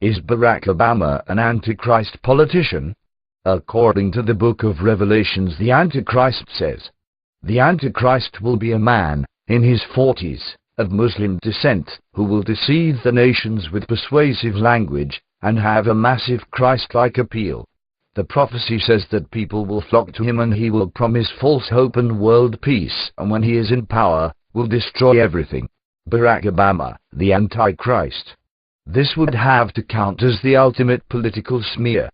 Is Barack Obama an Antichrist politician? According to the book of Revelations, the Antichrist says, "The Antichrist will be a man, in his 40s, of Muslim descent, who will deceive the nations with persuasive language, and have a massive Christ-like appeal." The prophecy says that people will flock to him and he will promise false hope and world peace, and when he is in power, will destroy everything. Barack Obama, the Antichrist. This would have to count as the ultimate political smear.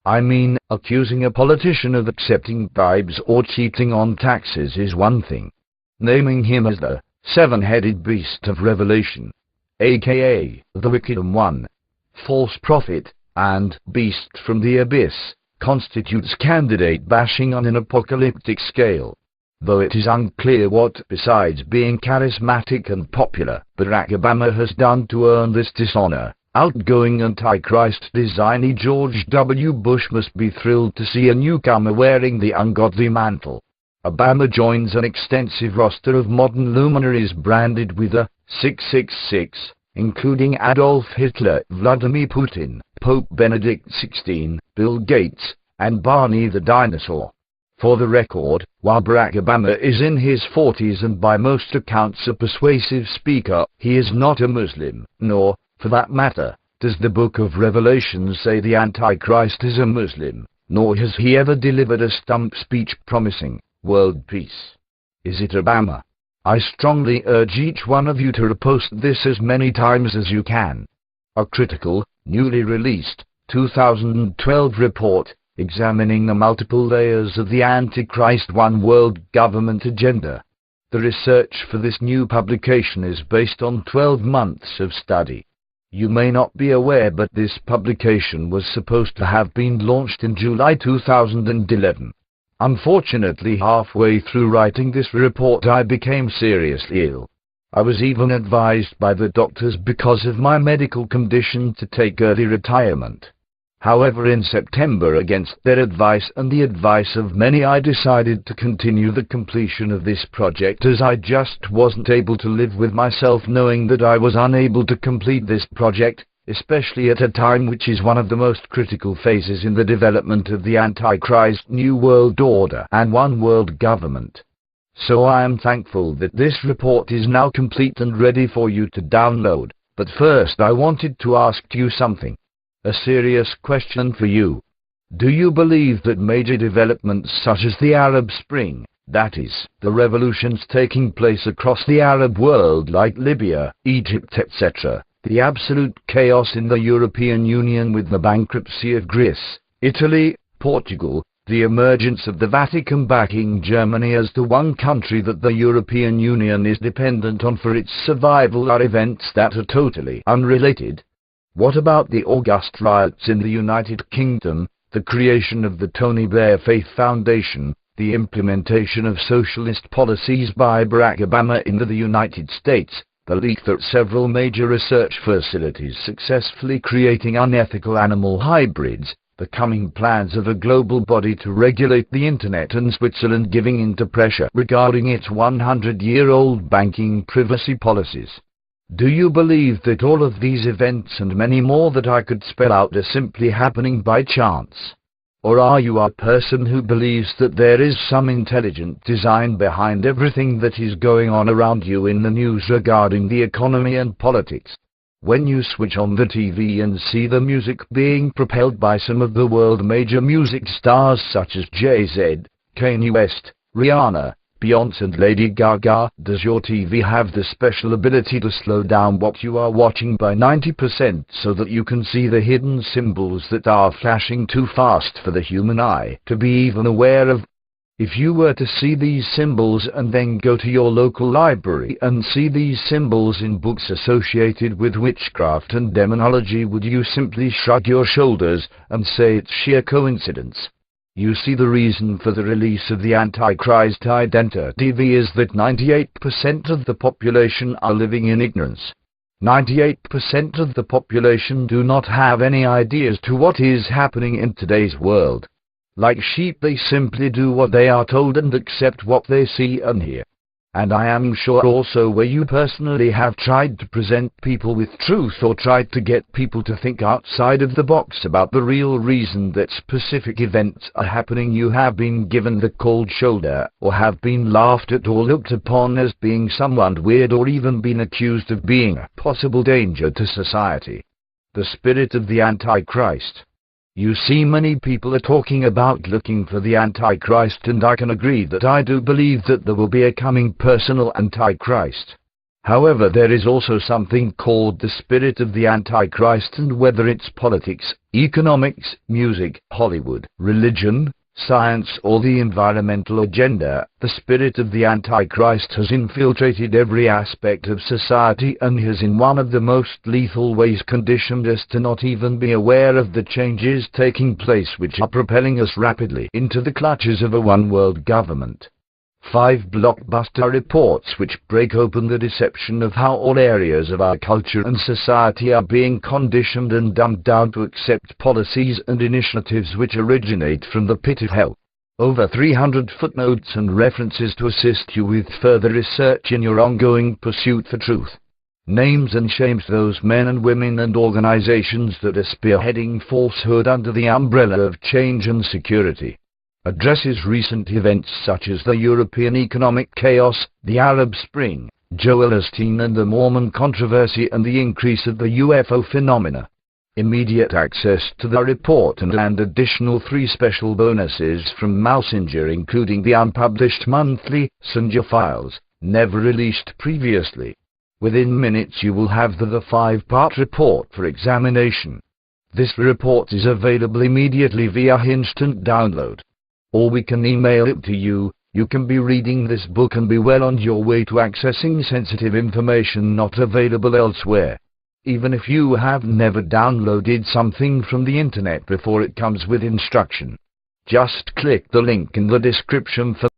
I mean, accusing a politician of accepting bribes or cheating on taxes is one thing. Naming him as the seven-headed beast of Revelation, aka the Wicked One, false prophet, and beast from the abyss, constitutes candidate bashing on an apocalyptic scale. Though it is unclear what, besides being charismatic and popular, Barack Obama has done to earn this dishonor, outgoing Antichrist designee George W. Bush must be thrilled to see a newcomer wearing the ungodly mantle. Obama joins an extensive roster of modern luminaries branded with a 666, including Adolf Hitler, Vladimir Putin, Pope Benedict XVI, Bill Gates, and Barney the dinosaur. For the record, while Barack Obama is in his 40s and by most accounts a persuasive speaker, he is not a Muslim, nor, for that matter, does the book of Revelation say the Antichrist is a Muslim, nor has he ever delivered a stump speech promising world peace. Is it Obama? I strongly urge each one of you to repost this as many times as you can. A critical, newly released, 2012 report, examining the multiple layers of the Antichrist One World Government agenda. The research for this new publication is based on 12 months of study. You may not be aware, but this publication was supposed to have been launched in July 2011. Unfortunately, halfway through writing this report I became seriously ill. I was even advised by the doctors because of my medical condition to take early retirement. However, in September, against their advice and the advice of many, I decided to continue the completion of this project, as I just wasn't able to live with myself knowing that I was unable to complete this project, especially at a time which is one of the most critical phases in the development of the Antichrist New World Order and One World Government. So I am thankful that this report is now complete and ready for you to download. But first I wanted to ask you something. A serious question for you. Do you believe that major developments such as the Arab Spring, that is, the revolutions taking place across the Arab world like Libya, Egypt, etc., the absolute chaos in the European Union with the bankruptcy of Greece, Italy, Portugal, the emergence of the Vatican backing Germany as the one country that the European Union is dependent on for its survival, are events that are totally unrelated? What about the August riots in the United Kingdom, the creation of the Tony Blair Faith Foundation, the implementation of socialist policies by Barack Obama in the United States, the leak that several major research facilities successfully creating unethical animal hybrids, the coming plans of a global body to regulate the Internet, and Switzerland giving in to pressure regarding its 100-year-old banking privacy policies? Do you believe that all of these events and many more that I could spell out are simply happening by chance? Or are you a person who believes that there is some intelligent design behind everything that is going on around you in the news regarding the economy and politics? When you switch on the TV and see the music being propelled by some of the world major music stars such as Jay-Z, Kanye West, Rihanna, Beyoncé and Lady Gaga, does your TV have the special ability to slow down what you are watching by 90% so that you can see the hidden symbols that are flashing too fast for the human eye to be even aware of? If you were to see these symbols and then go to your local library and see these symbols in books associated with witchcraft and demonology, would you simply shrug your shoulders and say it's sheer coincidence? You see, the reason for the release of the Antichrist identity is that 98% of the population are living in ignorance. 98% of the population do not have any idea as to what is happening in today's world. Like sheep, they simply do what they are told and accept what they see and hear. And I am sure also where you personally have tried to present people with truth or tried to get people to think outside of the box about the real reason that specific events are happening, you have been given the cold shoulder, or have been laughed at or looked upon as being somewhat weird, or even been accused of being a possible danger to society. The spirit of the Antichrist. You see, many people are talking about looking for the Antichrist, and I can agree that I do believe that there will be a coming personal Antichrist. However, there is also something called the spirit of the Antichrist, and whether it's politics, economics, music, Hollywood, religion, science, or the environmental agenda, the spirit of the Antichrist has infiltrated every aspect of society and has in one of the most lethal ways conditioned us to not even be aware of the changes taking place, which are propelling us rapidly into the clutches of a one-world government. 5 blockbuster reports which break open the deception of how all areas of our culture and society are being conditioned and dumbed down to accept policies and initiatives which originate from the pit of hell. Over 300 footnotes and references to assist you with further research in your ongoing pursuit for truth. Names and shames those men and women and organizations that are spearheading falsehood under the umbrella of change and security. Addresses recent events such as the European economic chaos, the Arab Spring, Joel Osteen and the Mormon controversy, and the increase of the UFO phenomena. Immediate access to the report and additional 3 special bonuses from Mousinger, including the unpublished monthly Singer files, never released previously. Within minutes you will have the 5-part report for examination. This report is available immediately via instant download. Or we can email it to you. You can be reading this book and be well on your way to accessing sensitive information not available elsewhere. Even if you have never downloaded something from the internet before, it comes with instruction. Just click the link in the description for